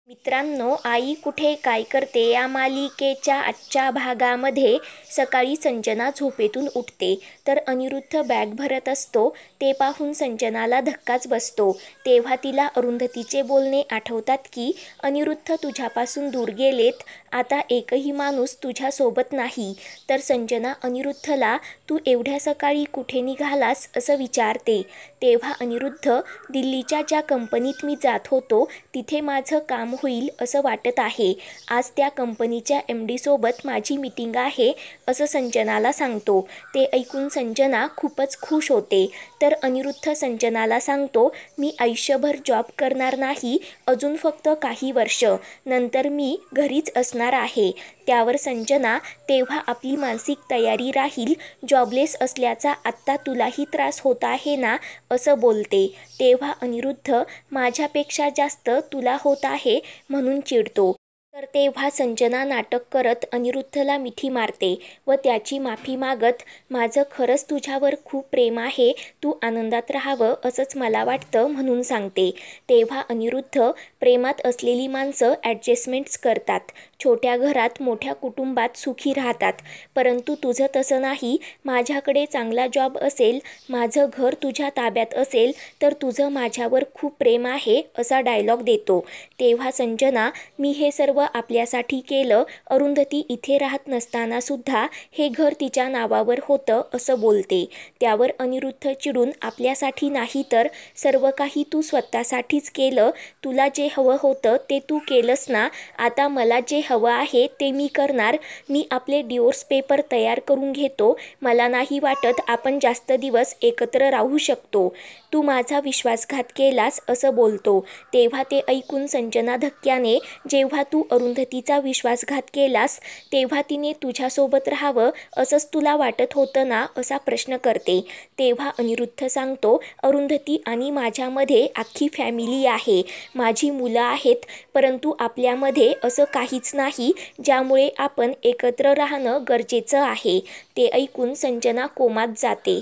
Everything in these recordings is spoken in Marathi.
मित्रांनो, आई कुठे काय करते या मालिकेच्या आजच्या भागामध्ये सकाळी संजना झोपेतून उठते तर अनिरुद्ध बॅग भरत असतो. ते पाहून संजनाला धक्काच बसतो. तेव्हा तिला अरुंधतीचे बोलणे आठवतात की अनिरुद्ध तुझ्यापासून दूर गेलेत, आता एकही माणूस तुझ्यासोबत नाही. तर संजना अनिरुद्धला तू एवढ्या सकाळी कुठे निघालास असं विचारते. तेव्हा अनिरुद्ध, दिल्लीच्या ज्या कंपनीत मी जात होतो तिथे माझं काम होईल असं वाटत आहे. आज त्या कंपनीच्या MD सोबत माझी मीटिंग आहे असं संजनाला सांगतो. ते ऐकून संजना खूपच खुश होते. तर अनिरुद्ध संजनाला सांगतो, मी आयुष्यभर जॉब करणार नाही, अजून फक्त काही वर्ष, नंतर मी घरीच असणार आहे. त्यावर संजना, तेव्हा आपली मानसिक तयारी राहील. जॉबलेस असल्याचा आत्ता तुलाही त्रास होत आहे ना असं बोलते. तेव्हा अनिरुद्ध, माझ्यापेक्षा जास्त तुला होत आहे म्हणून चिडतो. तर तेव्हा संजना नाटक करत अनिरुद्धला मिठी मारते व त्याची माफी मागत, माझं खरंच तुझ्यावर खूप प्रेम आहे, तू आनंदात राहावं असंच मला वाटतं म्हणून सांगते. तेव्हा अनिरुद्ध, प्रेमात असलेली माणसं ॲडजस्टमेंट्स करतात, छोट्या घरात मोठ्या कुटुंबात सुखी राहतात, परंतु तुझं तसं नाही. माझ्याकडे चांगला जॉब असेल, माझं घर तुझ्या ताब्यात असेल तर तुझं माझ्यावर खूप प्रेम आहे असा डायलॉग देतो. तेव्हा संजना, मी हे सर्व आपल्यासाठी केलं, अरुंधती इथे राहत नसताना सुद्धा हे घर तिच्या नावावर होतं असं बोलते. त्यावर अनिरुद्ध चिडून, आपल्यासाठी नाही तर सर्व काही तू स्वतःसाठीच केलं, तुला जे हवं होतं ते तू केलंस ना, आता मला जे हवं आहे ते मी करणार. मी आपले डिवोर्स पेपर तयार करून घेतो, मला नाही वाटत आपण जास्त दिवस एकत्र राहू शकतो, तू माझा विश्वासघात केलास असं बोलतो. तेव्हा ते ऐकून संजना धक्क्याने, जेव्हा तू अरुंधतीचा विश्वासघात केलास तेव्हा तिने तुझ्यासोबत राहावं असंच तुला वाटत होतं ना असा प्रश्न करते. तेव्हा अनिरुद्ध सांगतो, अरुंधती आणि माझ्यामध्ये अख्खी फॅमिली आहे, माझी मुलं आहेत, परंतु आपल्यामध्ये असं काहीच नाही ज्यामुळे आपण एकत्र राहणं गरजेचं आहे. ते ऐकून संजना कोमात जाते.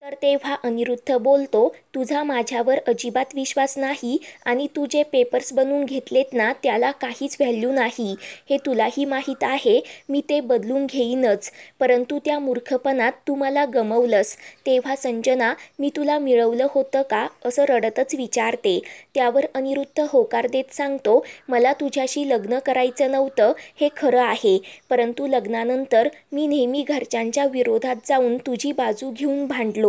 तर तेव्हा अनिरुद्ध बोलतो, तुझा माझ्यावर अजिबात विश्वास नाही आणि तू जे पेपर्स बनवून घेतलेत ना त्याला काहीच व्हॅल्यू नाही, हे तुलाही माहीत आहे. मी ते बदलून घेईनच, परंतु त्या मूर्खपणात तू मला गमवलंस. तेव्हा संजना, मी तुला मिळवलं होतं का असं रडतच विचारते. त्यावर अनिरुद्ध होकार देत सांगतो, मला तुझ्याशी लग्न करायचं नव्हतं हे खरं आहे, परंतु लग्नानंतर मी नेहमी घरच्यांच्या विरोधात जाऊन तुझी बाजू घेऊन भांडलो.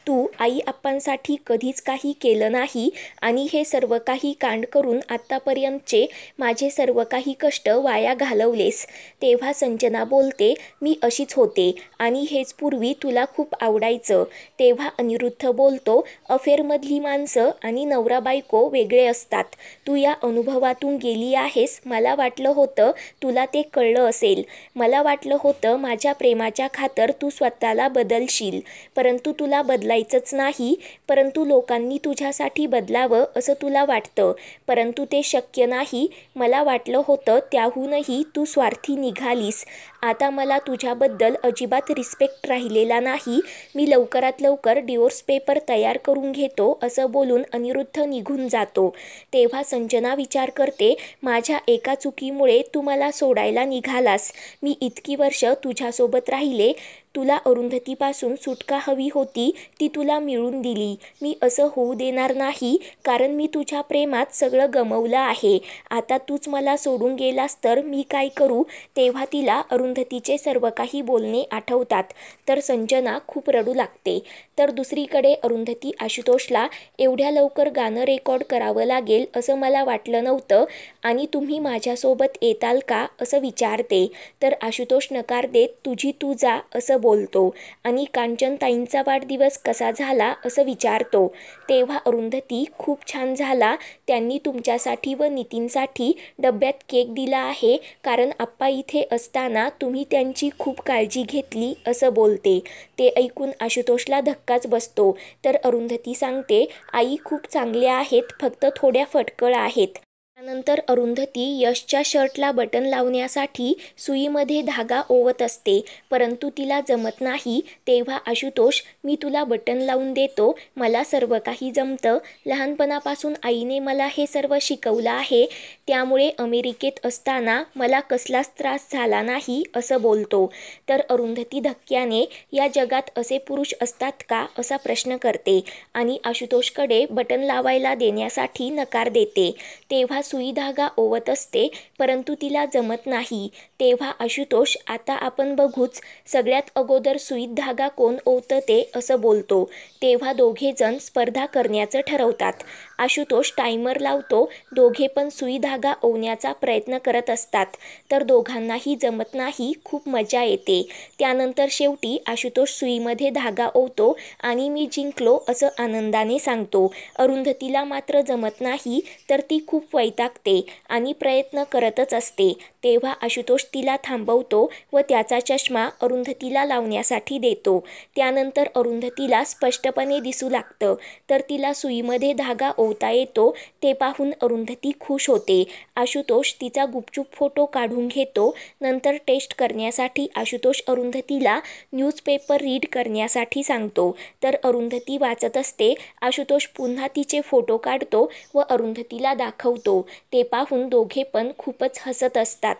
तू आई आप्पांसाठी कधीच काही केलं नाही आणि हे सर्व काही कांड करून आत्तापर्यंतचे माझे सर्व काही कष्ट वाया घालवलेस. तेव्हा संजना बोलते, मी अशीच होते आणि हेच पूर्वी तुला खूप आवडायचं. तेव्हा अनिरुद्ध बोलतो, अफेअरमधली माणसं आणि नवरा बायको वेगळे असतात, तू या अनुभवातून गेली आहेस, मला वाटलं होतं तुला ते कळलं असेल, मला वाटलं होतं माझ्या प्रेमाच्या खातर तू स्वतःला बदलशील, परंतु तुला बदलायचंच नाही, परंतु लोकांनी तुझ्यासाठी बदलावं असं तुला वाटतं, परंतु ते शक्य नाही. मला वाटलं होतं त्याहूनही तू स्वार्थी निघालीस. आता मला तुझ्याबद्दल अजिबात रिस्पेक्ट राहिलेला नाही. मी लवकरात लवकर डिवोर्स पेपर तयार करून घेतो असं बोलून अनिरुद्ध निघून जातो. तेव्हा संजना विचार करते, माझ्या एका चुकीमुळे तू मला सोडायला निघालास, मी इतकी वर्ष तुझ्यासोबत राहिले, तुला अरुंधतीपासून सुटका हवी होती, ती तुला मिळून दिली. मी असं होऊ देणार नाही, कारण मी तुझ्या प्रेमात सगळं गमवलं आहे. आता तूच मला सोडून गेलास तर मी काय करू. तेव्हा तिला अरुंधतीचे सर्व काही बोलणे आठवतात. तर संजना खूप रडू लागते. तर दुसरीकडे अरुंधती आशुतोषला, एवढ्या लवकर गाणं रेकॉर्ड करावं लागेल असं मला वाटलं नव्हतं आणि तुम्ही माझ्यासोबत येताल का असं विचारते. तर आशुतोष नकार देत, तुझी तू जा असं बोलतो आणि कांचनताईंचा वाढदिवस कसा झाला असं विचारतो. तेव्हा अरुंधती, खूप छान झाला, त्यांनी तुमच्यासाठी व नितीनसाठी डब्यात केक दिला आहे, कारण आप्पा इथे असताना तुम्ही त्यांची खूप काळजी घेतली असं बोलते. ते ऐकून आशुतोषला धक्काच बसतो. तर अरुंधती सांगते, आई खूप चांगल्या आहेत, फक्त थोड्या फटकळ आहेत त्यानंतर अरुंधती यशच्या शर्टला बटन लावण्यासाठी सुईमध्ये धागा ओवत असते, परंतु तिला जमत नाही. तेव्हा आशुतोष, मी तुला बटन लावून देतो, मला सर्व काही जमतं, लहानपणापासून आईने मला हे सर्व शिकवलं आहे, त्यामुळे अमेरिकेत असताना मला कसलाच त्रास झाला नाही असं बोलतो. तर अरुंधती धक्क्याने या जगात असे पुरुष असतात का असा प्रश्न करते आणि आशुतोषकडे बटन लावायला देण्यासाठी नकार देते. तेव्हा सुई धागा ओवत असते, परंतु तिला जमत नाही. तेव्हा आशुतोष, आता आपण बघूच, सगळ्यात अगोदर सुईत धागा कोण ओवतं ते असं बोलतो. तेव्हा दोघे जण स्पर्धा करण्याचं ठरवतात. आशुतोष टायमर लावतो. दोघे पण सुई धागा ओवण्याचा प्रयत्न करत असतात, तर दोघांनाही जमत नाही. खूप मजा येते. त्यानंतर शेवटी आशुतोष सुईमध्ये धागा ओवतो आणि मी जिंकलो असं आनंदाने सांगतो. अरुंधतीला मात्र जमत नाही, तर ती खूप वैतागते आणि प्रयत्न करतच असते. तेव्हा आशुतोष तिला थांबवतो व त्याचा चष्मा अरुंधतीला लावण्यासाठी देतो. त्यानंतर अरुंधतीला स्पष्टपणे दिसू लागतं, तर तिला सुईमध्ये धागा ओवता येतो. ते पाहून अरुंधती खुश होते. आशुतोष तिचा गुपचूप फोटो काढून घेतो. नंतर टेस्ट करण्यासाठी आशुतोष अरुंधतीला न्यूजपेपर रीड करण्यासाठी सांगतो, तर अरुंधती वाचत असते. आशुतोष पुन्हा तिचे फोटो काढतो व अरुंधतीला दाखवतो. ते पाहून दोघे पण खूपच हसत असतात.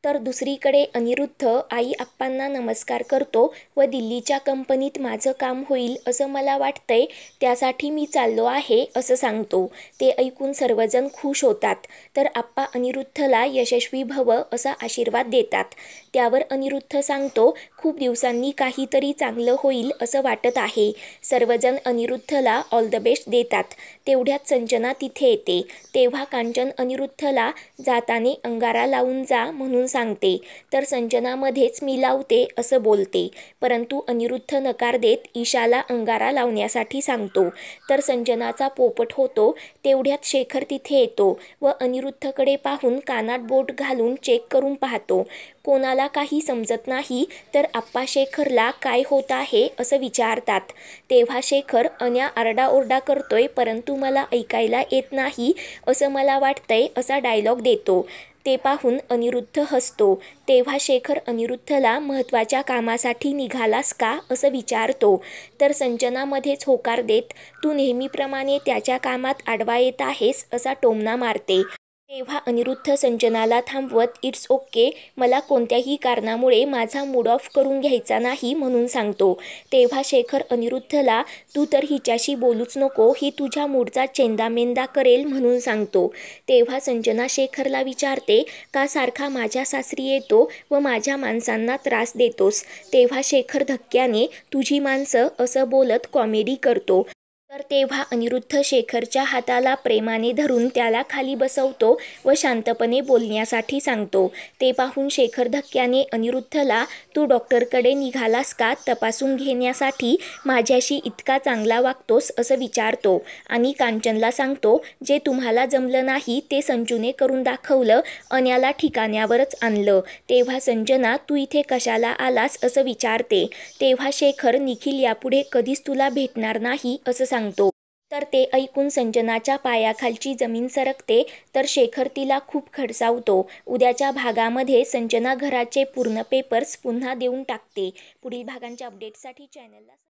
तर दुसरीकडे अनिरुद्ध आई आप्पांना नमस्कार करतो व दिल्लीच्या कंपनीत माझं काम होईल असं मला वाटतंय, त्यासाठी मी चाललो आहे असं सांगतो. ते ऐकून सर्वजण खुश होतात. तर आप्पा अनिरुद्धला यशस्वी भव असा आशीर्वाद देतात. त्यावर अनिरुद्ध सांगतो, खूप दिवसांनी काहीतरी चांगलं होईल असं वाटत आहे. सर्वजण अनिरुद्धला ऑल द बेस्ट देतात. तेवढ्यात संजना तिथे येते. तेव्हा कांचन अनिरुद्धला जाताने अंगारा लावून जा म्हणून सांगते, तर संजनामध्येच मी लावते असं बोलते, परंतु अनिरुद्ध नकार देत ईशाला अंगारा लावण्यासाठी सांगतो. तर संजनाचा पोपट होतो. तेवढ्यात शेखर तिथे येतो व अनिरुद्धकडे पाहून कानात बोट घालून चेक करून पाहतो. कोणाला काही समजत नाही, तर आप्पा शेखरला काय होत आहे असं विचारतात. तेव्हा शेखर, अन्या आरडाओरडा करतोय, परंतु मला ऐकायला येत नाही असं मला वाटतंय असा डायलॉग देतो. ते पाहून अनिरुद्ध हसतो. तेव्हा शेखर अनिरुद्धला महत्त्वाच्या कामासाठी निघालास का असं विचारतो. तर संजनामध्येच होकार देत, तू नेहमीप्रमाणे त्याच्या कामात आडवा येत आहेस असा टोमणा मारते. तेव्हा अनिरुद्ध संजनाला थांबवत, इट्स ओके, मला कोणत्याही कारणामुळे माझा मूड ऑफ करून घ्यायचा नाही म्हणून सांगतो. तेव्हा शेखर अनिरुद्धला, तू तर हिच्याशी बोलूच नको, ही तुझ्या मूडचा चेंदामेंदा करेल म्हणून सांगतो. तेव्हा संजना शेखरला विचारते, का सारखा माझ्या सासरी येतो व माझ्या माणसांना त्रास देतोस. तेव्हा शेखर धक्क्याने, तुझी माणसं असं बोलत कॉमेडी करतो. तर तेव्हा अनिरुद्ध शेखरच्या हाताला प्रेमाने धरून त्याला खाली बसवतो व शांतपणे बोलण्यासाठी सांगतो. ते पाहून शेखर धक्क्याने अनिरुद्धला, तू डॉक्टरकडे निघालास का तपासून घेण्यासाठी, माझ्याशी इतका चांगला वागतोस असं विचारतो आणि कांचनला सांगतो, जे तुम्हाला जमलं नाही ते संजूने करून दाखवलं, अन्याला ठिकाण्यावरच आणलं. तेव्हा संजना, तू इथे कशाला आलास असं विचारते. तेव्हा शेखर, निखिल यापुढे कधीच तुला भेटणार नाही असं सांगतो. तर ते ऐकून संजनाच्या पायाखालची जमीन सरकते. तर शेखर तिला खूप खडसावतो. उद्याच्या भागामध्ये संजना घराचे पूर्ण पेपर्स पुन्हा देऊन टाकते. पुढील भागांच्या अपडेटसाठी चॅनलला